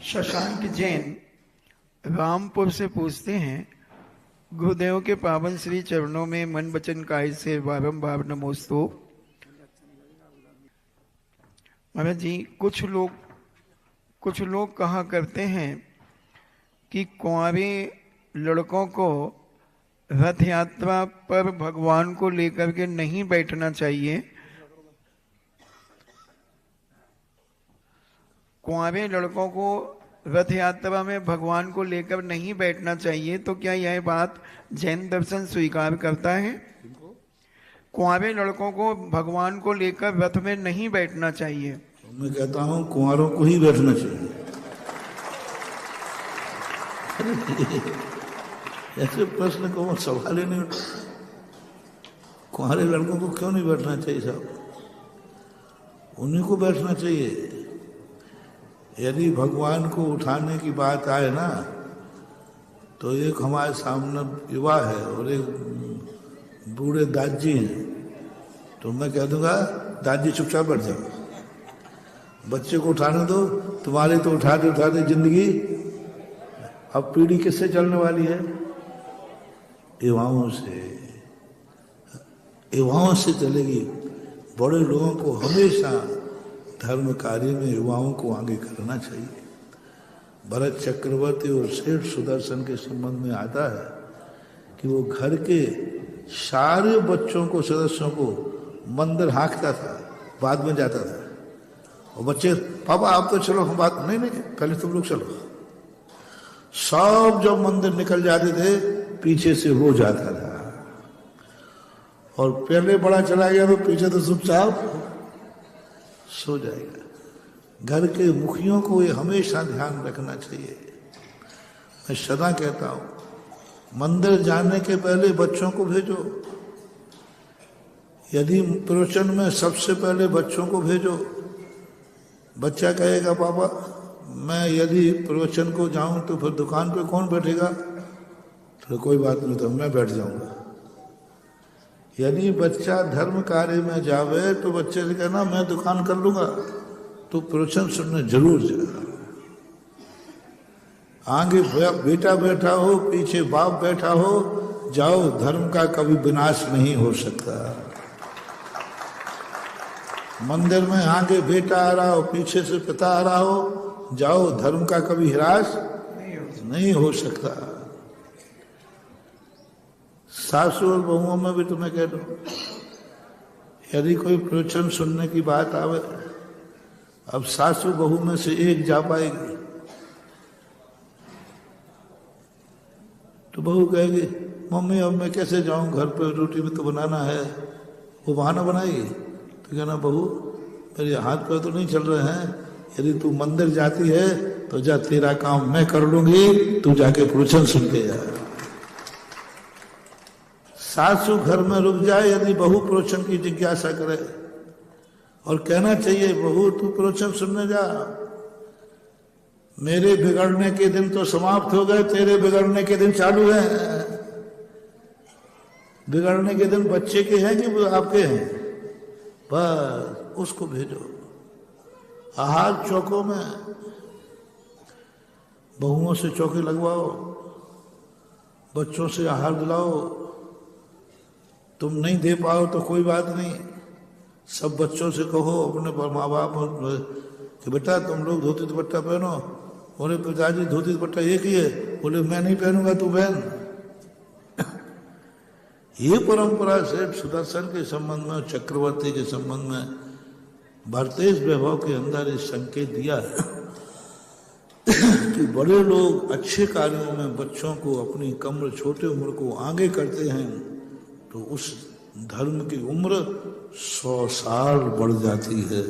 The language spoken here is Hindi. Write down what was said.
शशांक जैन रामपुर से पूछते हैं, गुरुदेव के पावन श्री चरणों में मन वचन काया से बारंबार नमोस्तु। महाराज जी, कुछ लोग कहा करते हैं कि कुंवारे लड़कों को रथ यात्रा पर भगवान को लेकर के नहीं बैठना चाहिए। कुंवारे लड़कों को रथ यात्रा में भगवान को लेकर नहीं बैठना चाहिए, तो क्या यह बात जैन दर्शन स्वीकार करता है? कुंवारे लड़कों को भगवान को लेकर रथ में नहीं बैठना चाहिए। तो मैं कहता हूं कुंवारों को ही बैठना चाहिए। ऐसे प्रश्न को सवाल ही नहीं उठा। कुंवारे लड़कों को क्यों नहीं बैठना चाहिए साहब? उन्हीं को बैठना चाहिए। यदि भगवान को उठाने की बात आए ना, तो एक हमारे सामने युवा है और एक बूढ़े दादी हैं, तो मैं कह दूंगा दादी चुपचाप बैठ जाओ, बच्चे को उठाने दो। तुम्हारे तो उठाते जिंदगी अब पीढ़ी किससे चलने वाली है? युवाओं से चलेगी। बड़े लोगों को हमेशा धर्म कार्य में युवाओं को आगे करना चाहिए। भरत चक्रवर्ती और सेठ सुदर्शन के संबंध में आता है कि वो घर के सारे बच्चों को, सदस्यों को मंदिर हाँकता था, बाद में जाता था। और बच्चे, पापा आप तो चलो, हम बात नहीं, पहले तुम लोग चलो। सब जब मंदिर निकल जाते थे, पीछे से वो जाता था। और पहले बड़ा चला गया तो पीछे तो चुपचाप सो जाएगा। घर के मुखियों को ये हमेशा ध्यान रखना चाहिए। मैं सदा कहता हूं, मंदिर जाने के पहले बच्चों को भेजो। यदि प्रवचन में सबसे पहले बच्चों को भेजो, बच्चा कहेगा पापा मैं यदि प्रवचन को जाऊं तो फिर दुकान पे कौन बैठेगा? तो कोई बात नहीं, तो मैं बैठ जाऊंगा। यदि बच्चा धर्म कार्य में जावे तो बच्चे से कहना मैं दुकान कर लूंगा, तो प्रवचन सुनने जरूर जाएगा। आगे बेटा बैठा हो, पीछे बाप बैठा हो, जाओ, धर्म का कभी विनाश नहीं हो सकता। मंदिर में आगे बेटा आ रहा हो, पीछे से पिता आ रहा हो, जाओ, धर्म का कभी ह्रास नहीं हो सकता। सासू और बहुओं में भी तुम्हें कह दो, यदि कोई प्रवचन सुनने की बात आवे, अब सासू बहू में से एक जा पाएगी, तो बहू कहेगी मम्मी अब मैं कैसे जाऊं, घर पे रोटी में तो बनाना है। वो बहाना बनाएगी, तो कहना बहू मेरे हाथ पैर तो नहीं चल रहे हैं, यदि तू मंदिर जाती है तो जा, तेरा काम मैं कर लूंगी, तू जाके प्रवचन सुन के जा। सासू घर में रुक जाए यदि बहू प्रवचन की जिज्ञासा करे, और कहना चाहिए बहू तू प्रवचन सुनने जा, मेरे बिगड़ने के दिन तो समाप्त हो गए, तेरे बिगड़ने के दिन चालू हैं। बिगड़ने के दिन बच्चे के हैं कि आपके हैं? बस उसको भेजो। आहार चौकों में बहुओं से चौके लगवाओ, बच्चों से आहार दिलाओ। तुम नहीं दे पाओ तो कोई बात नहीं, सब बच्चों से कहो अपने माँ बाप कि बेटा तुम लोग धोती दुपट्टा पहनो। बोले पिताजी धोती दुपट्टा एक ही है। बोले मैं नहीं पहनूंगा, तू पहन। ये परंपरा सेठ सुदर्शन के संबंध में, चक्रवर्ती के संबंध में भारतीय वैभव के अंदर इस संकेत दिया है कि बड़े लोग अच्छे कार्यों में बच्चों को, अपनी कम्र छोटे उम्र को आगे करते हैं, तो उस धर्म की उम्र 100 साल बढ़ जाती है।